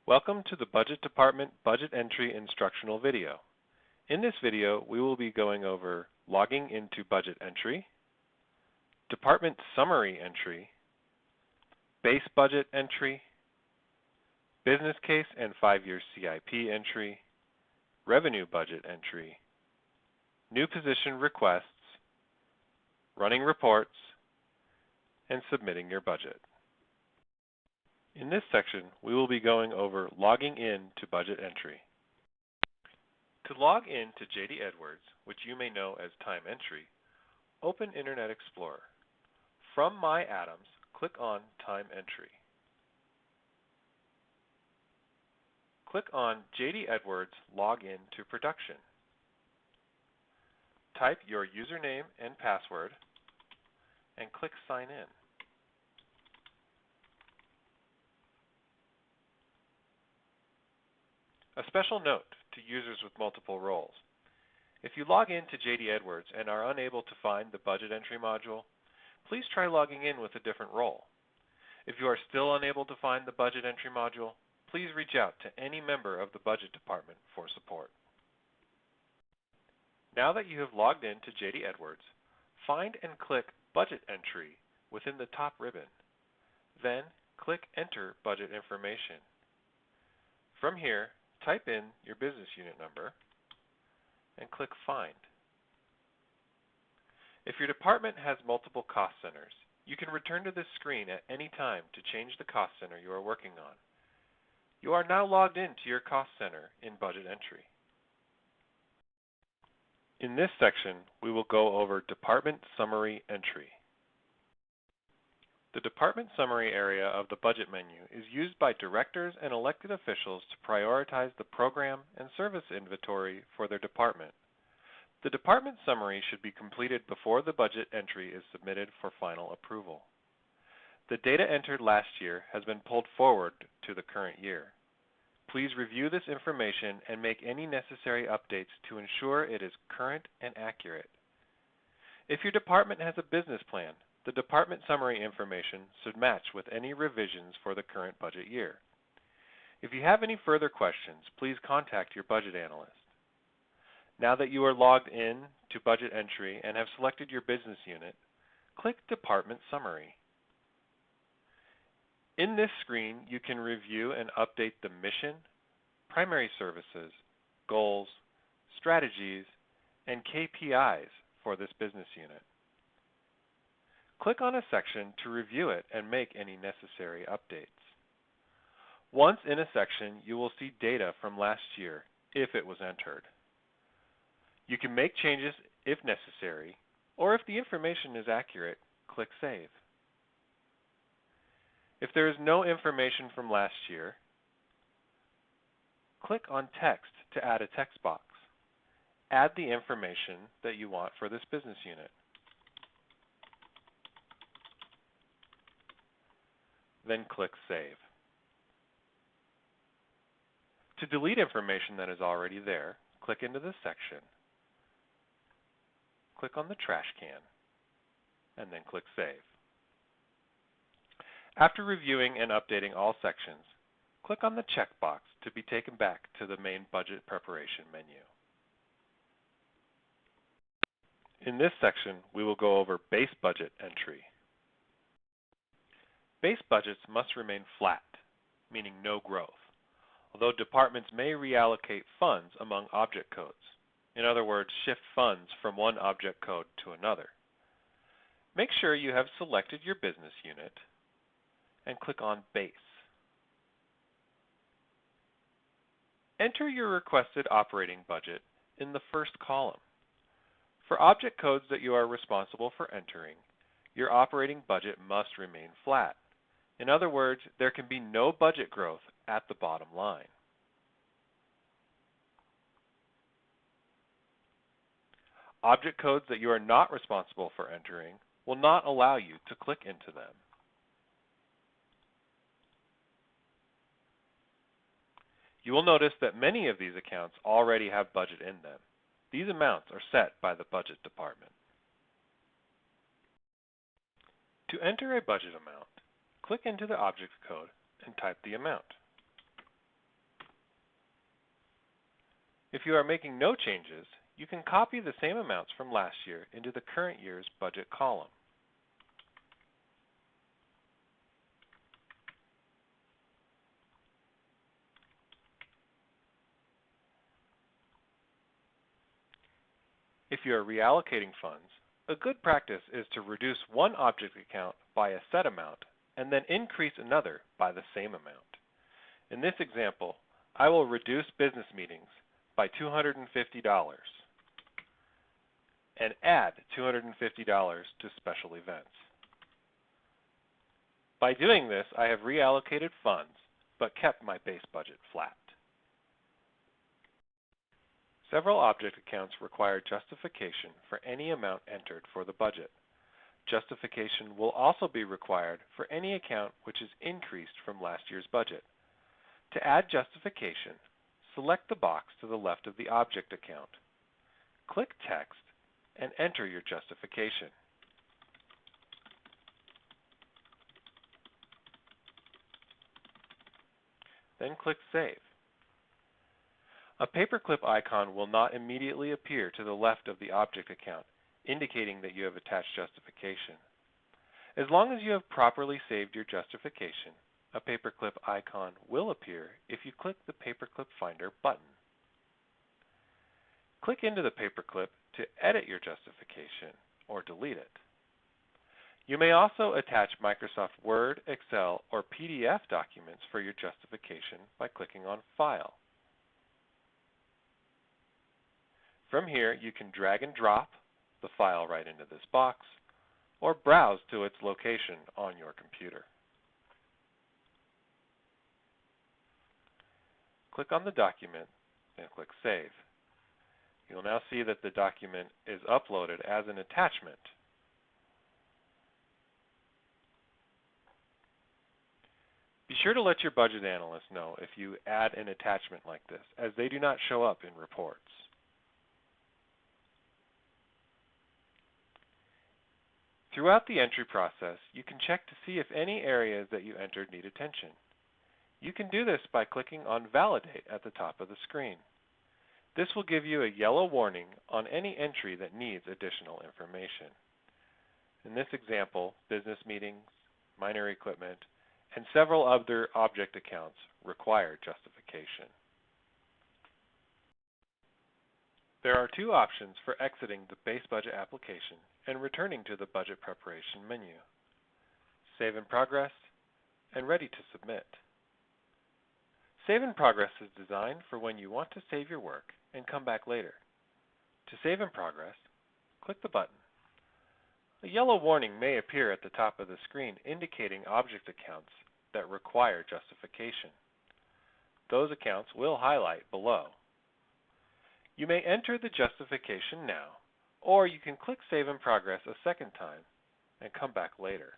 Welcome to the Budget Department Budget Entry instructional video. In this video, we will be going over logging into budget entry, department summary entry, base budget entry, business case and 5-year CIP entry, revenue budget entry, new position requests, running reports, and submitting your budget. In this section, we will be going over logging in to budget entry. To log in to JD Edwards, which you may know as Time Entry, open Internet Explorer. From My Atoms, click on Time Entry. Click on JD Edwards Login to Production. Type your username and password and click Sign In. A special note to users with multiple roles. If you log in to JD Edwards and are unable to find the budget entry module, please try logging in with a different role. If you are still unable to find the budget entry module, please reach out to any member of the budget department for support. Now that you have logged in to JD Edwards, find and click Budget Entry within the top ribbon. Then click Enter Budget Information. From here, type in your business unit number and click Find. If your department has multiple cost centers, you can return to this screen at any time to change the cost center you are working on. You are now logged into your cost center in budget entry. In this section, we will go over Department Summary Entry. The Department Summary area of the budget menu is used by directors and elected officials to prioritize the program and service inventory for their department. The Department Summary should be completed before the budget entry is submitted for final approval. The data entered last year has been pulled forward to the current year. Please review this information and make any necessary updates to ensure it is current and accurate. If your department has a business plan, the department summary information should match with any revisions for the current budget year. If you have any further questions, please contact your budget analyst. Now that you are logged in to budget entry and have selected your business unit, click Department Summary. In this screen, you can review and update the mission, primary services, goals, strategies, and KPIs for this business unit. Click on a section to review it and make any necessary updates. Once in a section, you will see data from last year if it was entered. You can make changes if necessary, or if the information is accurate, click Save. If there is no information from last year, click on Text to add a text box. Add the information that you want for this business unit. Then click Save. To delete information that is already there, click into this section, click on the trash can, and then click Save. After reviewing and updating all sections, click on the checkbox to be taken back to the main budget preparation menu. In this section, we will go over base budget entry. Base budgets must remain flat, meaning no growth, although departments may reallocate funds among object codes. In other words, shift funds from one object code to another. Make sure you have selected your business unit and click on Base. Enter your requested operating budget in the first column. For object codes that you are responsible for entering, your operating budget must remain flat. In other words, there can be no budget growth at the bottom line. Object codes that you are not responsible for entering will not allow you to click into them. You will notice that many of these accounts already have budget in them. These amounts are set by the budget department. To enter a budget amount, click into the object code and type the amount. If you are making no changes, you can copy the same amounts from last year into the current year's budget column. If you are reallocating funds, a good practice is to reduce one object account by a set amount and then increase another by the same amount. In this example, I will reduce business meetings by $250 and add $250 to special events. By doing this, I have reallocated funds but kept my base budget flat. Several object accounts require justification for any amount entered for the budget. Justification will also be required for any account which is increased from last year's budget. To add justification, select the box to the left of the object account. Click Text and enter your justification. Then click Save. A paperclip icon will not immediately appear to the left of the object account, indicating that you have attached justification. As long as you have properly saved your justification, a paperclip icon will appear if you click the Paperclip Finder button. Click into the paperclip to edit your justification or delete it. You may also attach Microsoft Word, Excel, or PDF documents for your justification by clicking on File. From here, you can drag and drop the file right into this box or browse to its location on your computer. Click on the document and click Save. You'll now see that the document is uploaded as an attachment. Be sure to let your budget analyst know if you add an attachment like this, as they do not show up in reports. Throughout the entry process, you can check to see if any areas that you entered need attention. You can do this by clicking on Validate at the top of the screen. This will give you a yellow warning on any entry that needs additional information. In this example, business meetings, minor equipment, and several other object accounts require justification. There are two options for exiting the base budget application and returning to the budget preparation menu: Save in Progress and Ready to Submit. Save in Progress is designed for when you want to save your work and come back later. To save in progress, click the button. A yellow warning may appear at the top of the screen indicating object accounts that require justification. Those accounts will highlight below. You may enter the justification now, or you can click Save in Progress a second time and come back later.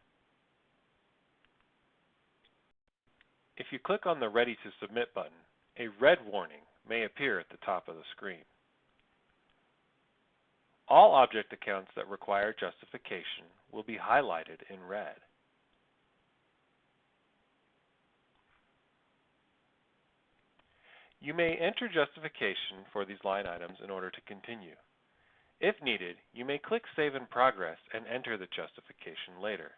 If you click on the Ready to Submit button, a red warning may appear at the top of the screen. All object accounts that require justification will be highlighted in red. You may enter justification for these line items in order to continue. If needed, you may click Save in Progress and enter the justification later.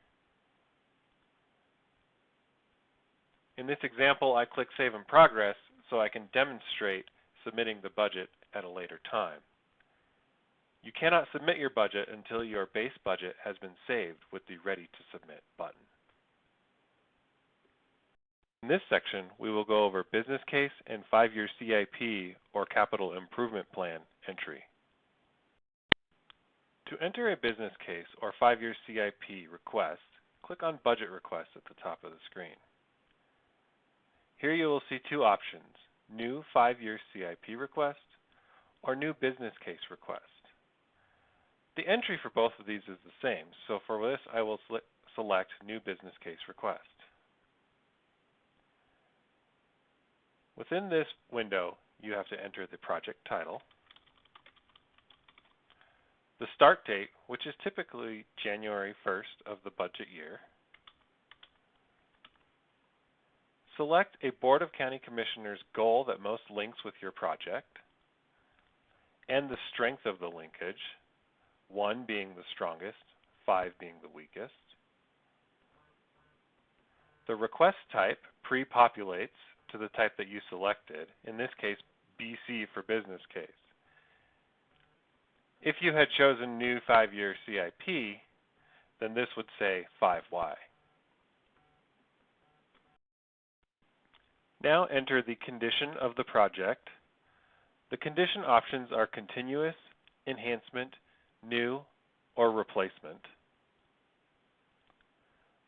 In this example, I click Save in Progress so I can demonstrate submitting the budget at a later time. You cannot submit your budget until your base budget has been saved with the Ready to Submit button. In this section, we will go over business case and 5-year CIP or capital improvement plan entry. To enter a business case or 5-year CIP request, click on Budget Request at the top of the screen. Here you will see two options: New 5-year CIP request or New business case request. The entry for both of these is the same, so for this I will select New business case request. Within this window, you have to enter the project title, the start date, which is typically January 1st of the budget year. Select a Board of County Commissioners goal that most links with your project. and the strength of the linkage, 1 being the strongest, 5 being the weakest. The request type pre-populates to the type that you selected, in this case BC for business case. If you had chosen new 5-year CIP, then this would say 5Y. Now enter the condition of the project. The condition options are continuous, enhancement, new, or replacement.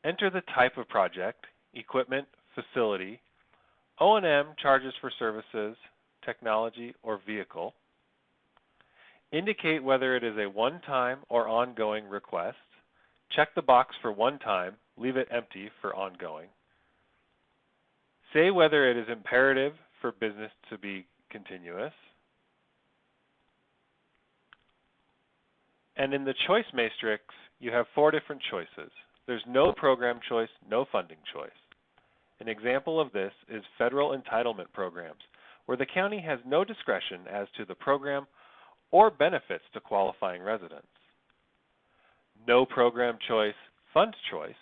Enter the type of project, equipment, facility, O&M, charges for services, technology, or vehicle. Indicate whether it is a one-time or ongoing request. Check the box for one time, leave it empty for ongoing. Say whether it is imperative for business to be continuous. And in the choice matrix, you have 4 different choices. There's no program choice, no funding choice. An example of this is federal entitlement programs, where the county has no discretion as to the program or benefits to qualifying residents. No program choice, fund choice.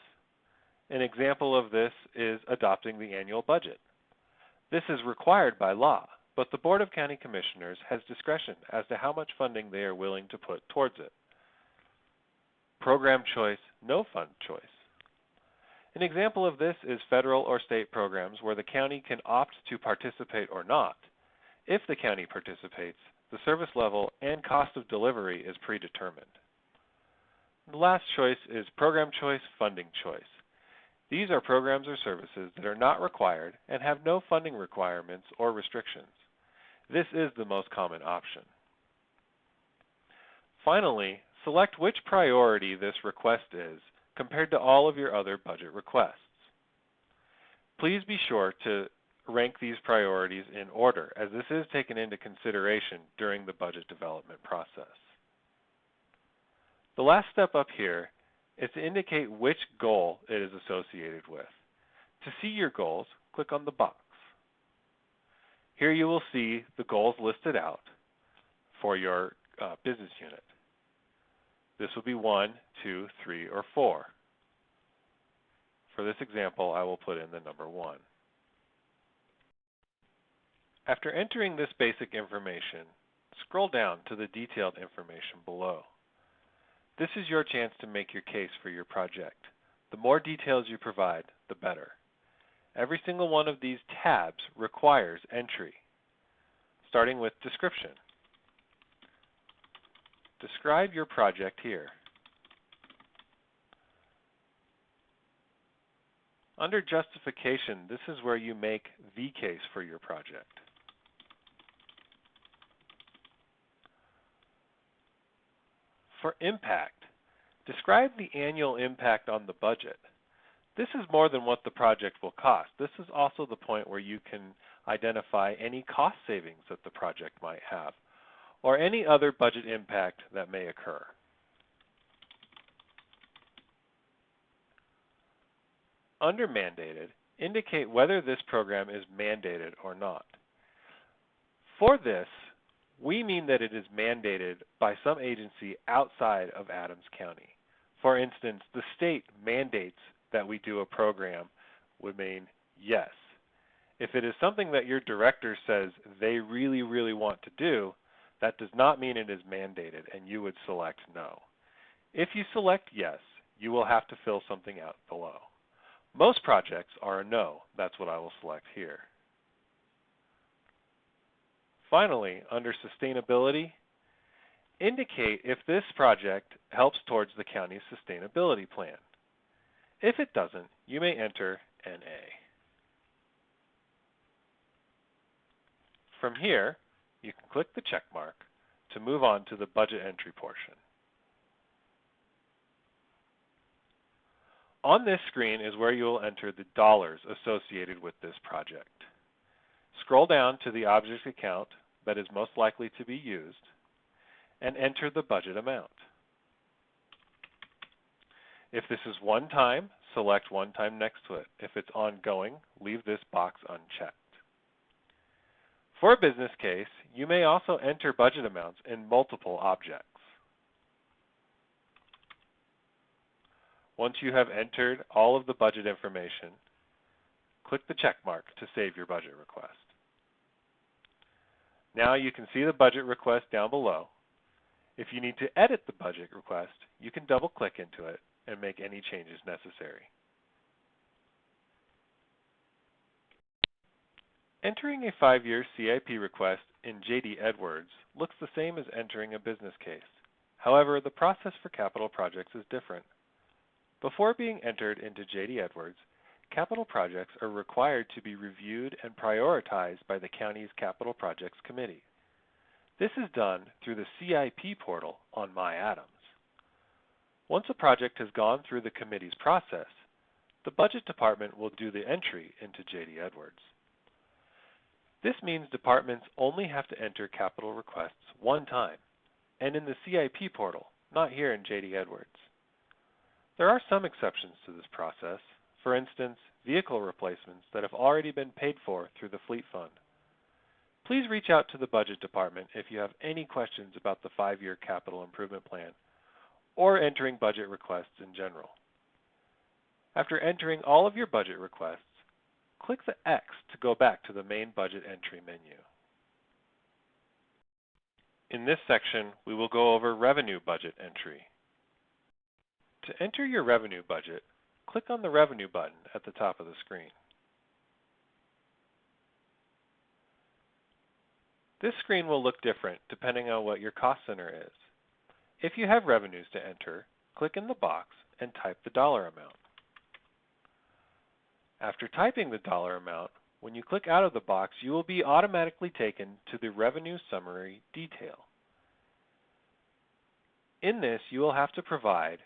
An example of this is adopting the annual budget. This is required by law, but the Board of County Commissioners has discretion as to how much funding they are willing to put towards it. Program choice, no fund choice. An example of this is federal or state programs where the county can opt to participate or not. If the county participates, the service level and cost of delivery is predetermined. The last choice is program choice, funding choice. These are programs or services that are not required and have no funding requirements or restrictions. This is the most common option. Finally, select which priority this request is compared to all of your other budget requests. Please be sure to rank these priorities in order, as this is taken into consideration during the budget development process. The last step up here is to indicate which goal it is associated with. To see your goals, click on the box. Here you will see the goals listed out for your business unit. This will be 1, 2, 3, or 4. For this example, I will put in the number 1. After entering this basic information, scroll down to the detailed information below. This is your chance to make your case for your project. The more details you provide, the better. Every single one of these tabs requires entry, starting with description. Describe your project here. Under justification, this is where you make the case for your project. For impact, describe the annual impact on the budget. This is more than what the project will cost. This is also the point where you can identify any cost savings that the project might have, or any other budget impact that may occur. Under mandated, indicate whether this program is mandated or not. For this, we mean that it is mandated by some agency outside of Adams County. For instance, the state mandates that we do a program would mean yes. If it is something that your director says they really, really want to do, that does not mean it is mandated, and you would select no. If you select yes, you will have to fill something out below. Most projects are a no. That's what I will select here. Finally, under sustainability, indicate if this project helps towards the county's sustainability plan. If it doesn't, you may enter NA. From here, you can click the check mark to move on to the budget entry portion. On this screen is where you will enter the dollars associated with this project. Scroll down to the object account that is most likely to be used and enter the budget amount. If this is one time, select one time next to it. If it's ongoing, leave this box unchecked. For a business case, you may also enter budget amounts in multiple objects. Once you have entered all of the budget information, click the check mark to save your budget request. Now you can see the budget request down below. If you need to edit the budget request, you can double-click into it and make any changes necessary. Entering a 5-year CIP request in JD Edwards looks the same as entering a business case. However, the process for capital projects is different. Before being entered into JD Edwards, capital projects are required to be reviewed and prioritized by the county's Capital Projects Committee. This is done through the CIP portal on MyAdams. Once a project has gone through the committee's process, the budget department will do the entry into JD Edwards. This means departments only have to enter capital requests one time, and in the CIP portal, not here in JD Edwards. There are some exceptions to this process, for instance, vehicle replacements that have already been paid for through the Fleet Fund. Please reach out to the Budget Department if you have any questions about the 5-year capital improvement plan or entering budget requests in general. After entering all of your budget requests, click the X to go back to the main budget entry menu. In this section, we will go over revenue budget entry. To enter your revenue budget, click on the Revenue button at the top of the screen. This screen will look different depending on what your cost center is. If you have revenues to enter, click in the box and type the dollar amount. After typing the dollar amount, when you click out of the box, you will be automatically taken to the Revenue Summary detail. In this, you will have to provide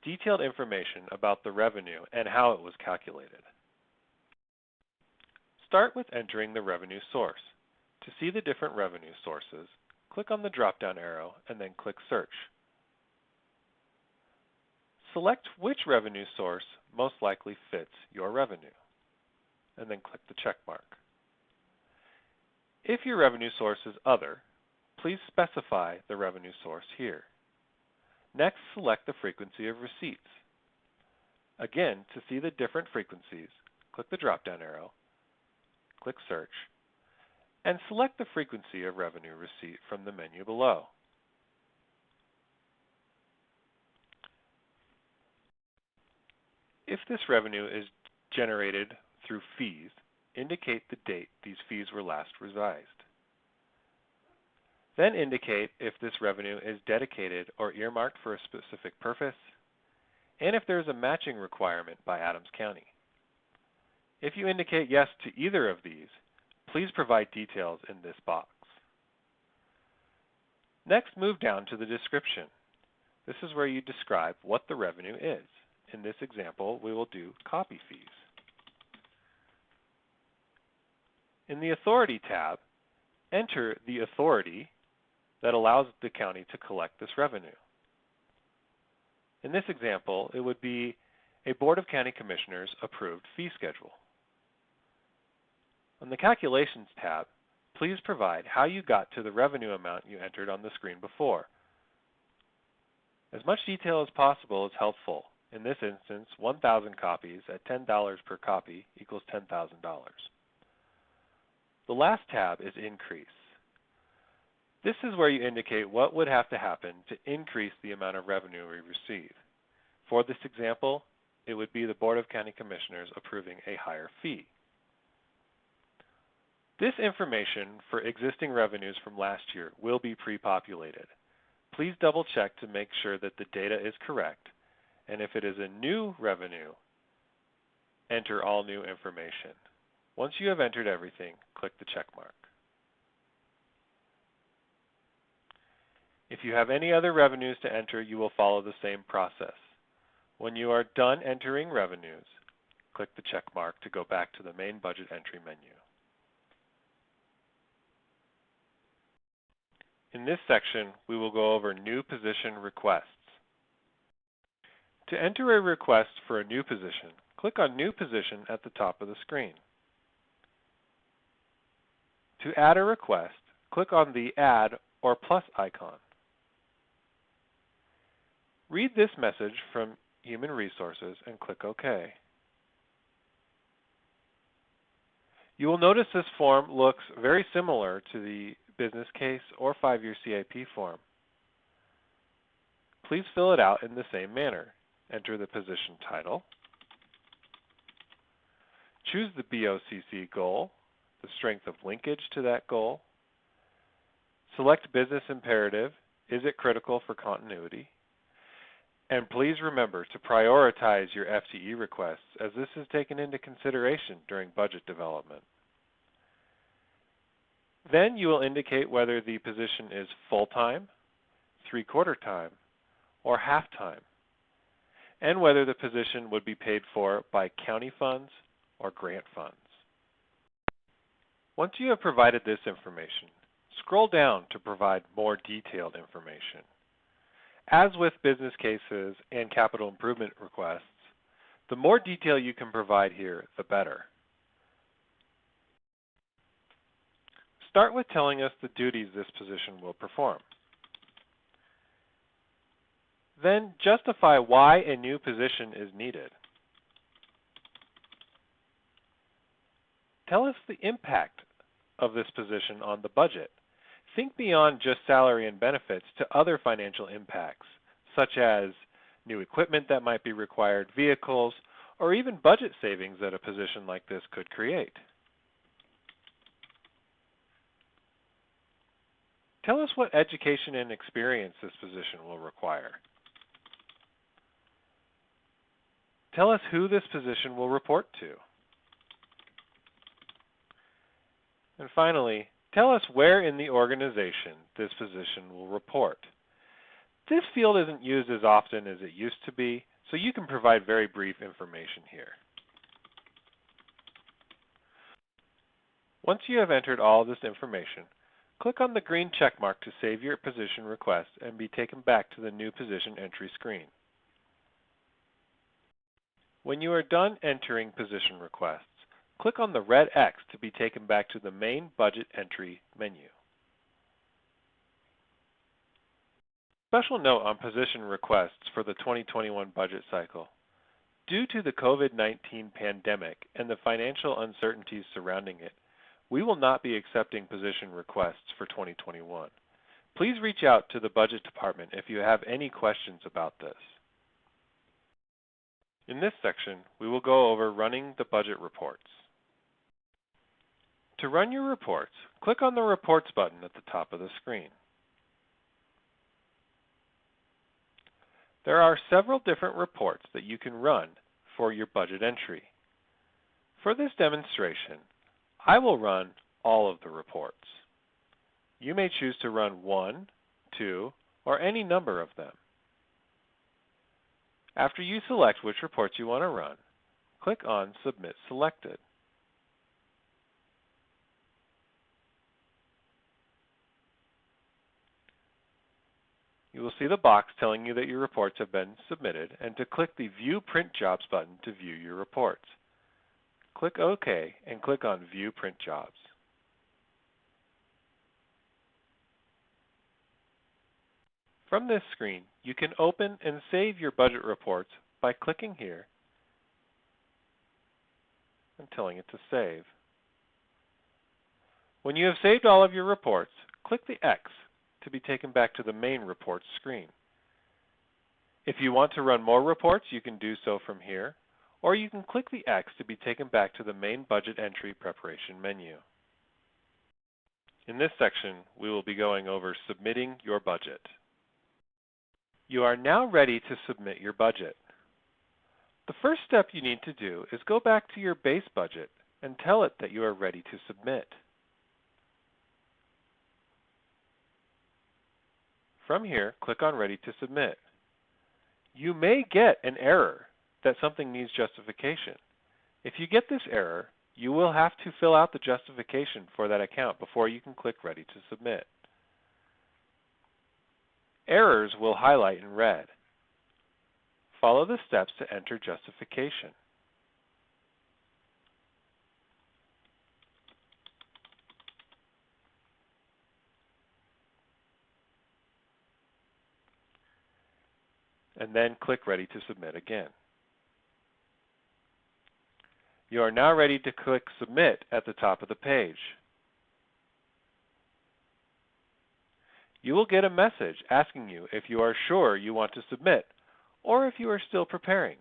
detailed information about the revenue and how it was calculated. Start with entering the revenue source. To see the different revenue sources, click on the drop-down arrow and then click Search. Select which revenue source most likely fits your revenue, and then click the check mark. If your revenue source is Other, please specify the revenue source here. Next, select the frequency of receipts. Again, to see the different frequencies, click the drop-down arrow, click Search, and select the frequency of revenue receipt from the menu below. If this revenue is generated through fees, indicate the date these fees were last revised. Then indicate if this revenue is dedicated or earmarked for a specific purpose, and if there is a matching requirement by Adams County. If you indicate yes to either of these, please provide details in this box. Next, move down to the description. This is where you describe what the revenue is. In this example, we will do copy fees. In the Authority tab, enter the authority that allows the county to collect this revenue. In this example, it would be a Board of County Commissioners approved fee schedule. On the Calculations tab, please provide how you got to the revenue amount you entered on the screen before. As much detail as possible is helpful. In this instance, 1,000 copies at $10 per copy equals $10,000. The last tab is Increase. This is where you indicate what would have to happen to increase the amount of revenue we receive. For this example, it would be the Board of County Commissioners approving a higher fee. This information for existing revenues from last year will be pre-populated. Please double check to make sure that the data is correct, and if it is a new revenue, enter all new information. Once you have entered everything, click the check mark. If you have any other revenues to enter, you will follow the same process. When you are done entering revenues, click the check mark to go back to the main budget entry menu. In this section, we will go over new position requests. To enter a request for a new position, click on New Position at the top of the screen. To add a request, click on the Add or plus icon. Read this message from Human Resources and click OK. You will notice this form looks very similar to the business case or 5-year CIP form. Please fill it out in the same manner. Enter the position title. Choose the BOCC goal, the strength of linkage to that goal. Select business imperative. Is it critical for continuity? And please remember to prioritize your FTE requests, as this is taken into consideration during budget development. Then you will indicate whether the position is full-time, three-quarter time, or half-time, and whether the position would be paid for by county funds or grant funds. Once you have provided this information, scroll down to provide more detailed information. As with business cases and capital improvement requests, the more detail you can provide here, the better. Start with telling us the duties this position will perform. Then justify why a new position is needed. Tell us the impact of this position on the budget. Think beyond just salary and benefits to other financial impacts, such as new equipment that might be required, vehicles, or even budget savings that a position like this could create. Tell us what education and experience this position will require. Tell us who this position will report to. And finally, tell us where in the organization this position will report. This field isn't used as often as it used to be, so you can provide very brief information here. Once you have entered all of this information, click on the green check mark to save your position request and be taken back to the new position entry screen. When you are done entering position requests, click on the red X to be taken back to the main budget entry menu. Special note on position requests for the 2021 budget cycle. Due to the COVID-19 pandemic and the financial uncertainties surrounding it, we will not be accepting position requests for 2021. Please reach out to the Budget Department if you have any questions about this. In this section, we will go over running the budget reports. To run your reports, click on the Reports button at the top of the screen. There are several different reports that you can run for your budget entry. For this demonstration, I will run all of the reports. You may choose to run 1, 2, or any number of them. After you select which reports you want to run, click on Submit Selected. You will see the box telling you that your reports have been submitted and to click the View Print Jobs button to view your reports. Click OK and click on View Print Jobs. From this screen, you can open and save your budget reports by clicking here and telling it to save. When you have saved all of your reports, click the X to be taken back to the main reports screen. If you want to run more reports, you can do so from here, or you can click the X to be taken back to the main budget entry preparation menu. In this section, we will be going over submitting your budget. You are now ready to submit your budget. The first step you need to do is go back to your base budget and tell it that you are ready to submit. From here, click on Ready to Submit. You may get an error that something needs justification. If you get this error, you will have to fill out the justification for that account before you can click Ready to Submit. Errors will highlight in red. Follow the steps to enter justification. and then click Ready to Submit again. You are now ready to click Submit at the top of the page. You will get a message asking you if you are sure you want to submit or if you are still preparing.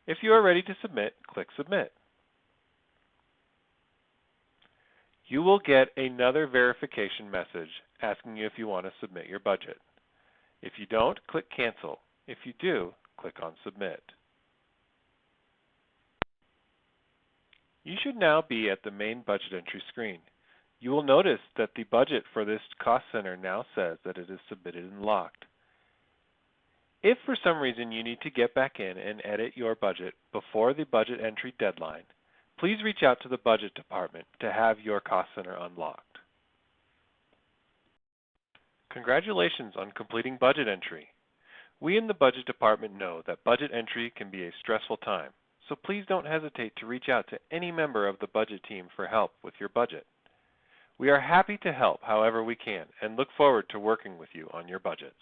If you are ready to submit, click Submit. You will get another verification message asking you if you want to submit your budget. If you don't, click Cancel. If you do, click on Submit. You should now be at the main budget entry screen. You will notice that the budget for this cost center now says that it is submitted and locked. If for some reason you need to get back in and edit your budget before the budget entry deadline, please reach out to the budget department to have your cost center unlocked. Congratulations on completing budget entry. We in the budget department know that budget entry can be a stressful time, so please don't hesitate to reach out to any member of the budget team for help with your budget. We are happy to help however we can and look forward to working with you on your budgets.